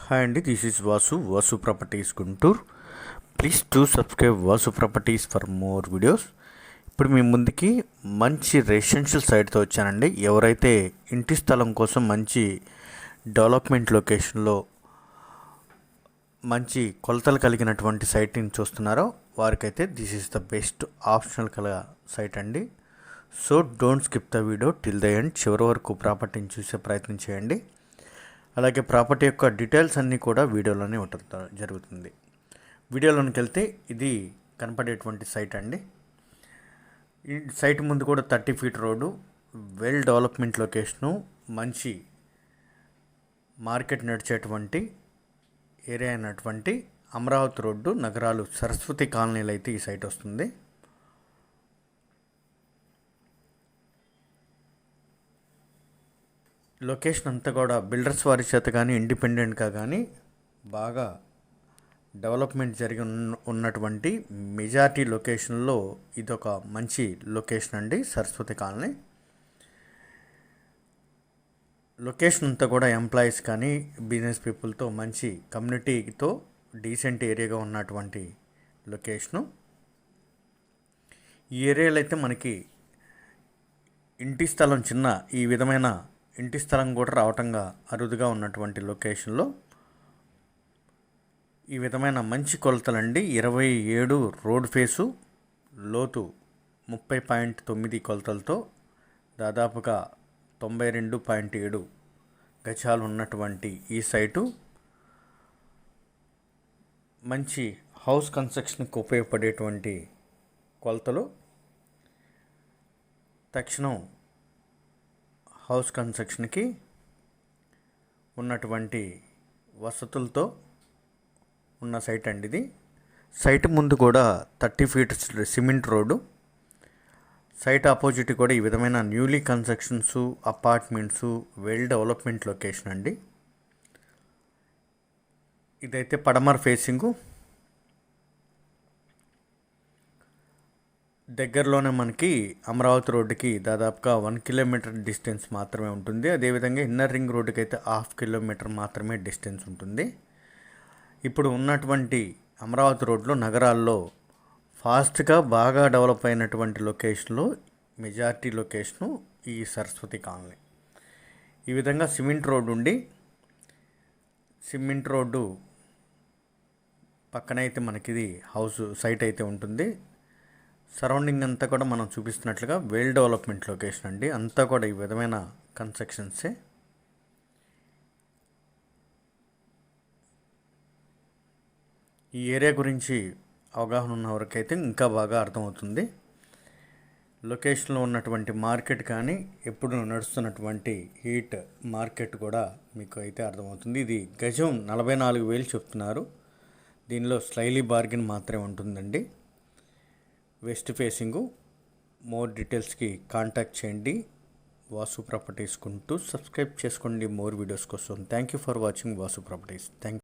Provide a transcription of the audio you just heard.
Hi అండి, this is Vasu properties Guntur. Please to subscribe Vasu properties for more videos. ఇప్పుడు మీ ముందుకి మంచి రెసిడెన్షియల్ సైట్తో వచ్చానండి. ఎవరైతే ఇంటి స్థలం కోసం మంచి డెవలప్మెంట్ లొకేషన్లో మంచి కొలతలు కలిగినటువంటి సైట్ని చూస్తున్నారో వారికైతే this is the best optional కల సైట్ అండి. So don't skip the video till the end. చివరి వరకు ప్రాపర్టీని చూసే ప్రయత్నం చేయండి. అలాగే ప్రాపర్టీ యొక్క డీటెయిల్స్ అన్నీ కూడా వీడియోలోనే జరుగుతుంది. వీడియోలోనికి వెళ్తే ఇది కనపడేటువంటి సైట్ అండి. ఈ సైట్ ముందు కూడా 30 feet road, well development location, మంచి మార్కెట్ నడిచేటువంటి ఏరియా అయినటువంటి అమరావతి రోడ్డు, నగరాలు, సరస్వతి కాలనీలో అయితే ఈ సైట్ వస్తుంది. లొకేషన్ అంతా కూడా బిల్డర్స్ వారి చేత కానీ ఇండిపెండెంట్గా కానీ బాగా డెవలప్మెంట్ జరిగి ఉన్నటువంటి మెజారిటీ లొకేషన్లో ఇదొక మంచి లొకేషన్ అండి. సరస్వతి కాలనీ లొకేషన్ అంతా కూడా ఎంప్లాయీస్ కానీ బిజినెస్ పీపుల్తో మంచి కమ్యూనిటీతో డీసెంట్ ఏరియాగా ఉన్నటువంటి లొకేషను. ఈ ఏరియాలో అయితే మనకి ఇంటి స్థలం చిన్న ఈ విధమైన ఇంటి స్థలం కూడా రావటంగా అరుదుగా ఉన్నటువంటి లొకేషన్లో ఈ విధమైన మంచి కొలతలండి. 27 రోడ్ ఫేసు, లోతు 30.9 కొలతలతో దాదాపుగా 92.7 గజాలు ఉన్నటువంటి ఈ సైటు మంచి హౌస్ కన్స్ట్రక్షన్కి ఉపయోగపడేటువంటి కొలతలు. తక్షణం హౌస్ కన్స్ట్రక్షన్కి ఉన్నటువంటి వసతులతో ఉన్న సైట్ అండి ఇది. సైట్ ముందు కూడా 30 feet cement road, site opposite కూడా ఈ విధమైన newly constructions, apartments, well development location అండి. ఇదైతే పడమర ఫేసింగు. దగ్గరలోనే మనకి అమరావతి రోడ్డుకి దాదాపుగా 1 కిలోమీటర్ డిస్టెన్స్ మాత్రమే ఉంటుంది. అదేవిధంగా ఇన్నర్ రింగ్ రోడ్డుకి అయితే 1/2 కిలోమీటర్ మాత్రమే డిస్టెన్స్ ఉంటుంది. ఇప్పుడు ఉన్నటువంటి అమరావతి రోడ్లో నగరాల్లో ఫాస్ట్గా బాగా డెవలప్ అయినటువంటి లొకేషన్లో మెజారిటీ లొకేషను ఈ సరస్వతి కాలనీ. ఈ విధంగా సిమెంట్ రోడ్డు ఉండి సిమెంట్ రోడ్డు పక్కనైతే మనకిది హౌస్ సైట్ అయితే ఉంటుంది. సరౌండింగ్ అంతా కూడా మనం చూపిస్తున్నట్లుగా వెల్ డెవలప్మెంట్ లొకేషన్ అండి. అంతా కూడా ఈ విధమైన కన్స్ట్రక్షన్సే. ఈ ఏరియా గురించి అవగాహన ఉన్న వరకైతే ఇంకా బాగా అర్థమవుతుంది. లొకేషన్లో ఉన్నటువంటి మార్కెట్ కానీ ఎప్పుడు నడుస్తున్నటువంటి హీట్ మార్కెట్ కూడా మీకు అయితే అర్థమవుతుంది. ఇది గజం 44,000 చెప్తున్నారు. దీనిలో స్లైలీ బార్గెన్ మాత్రమే ఉంటుందండి. West facing. మోర్ డీటెయిల్స్కి కాంటాక్ట్ చేయండి. వాసు ప్రాపర్టీస్ గుంటూరు. సబ్స్క్రైబ్ చేసుకోండి మోర్ వీడియోస్ కోసం. Thank you for watching Vasu properties. Thank you.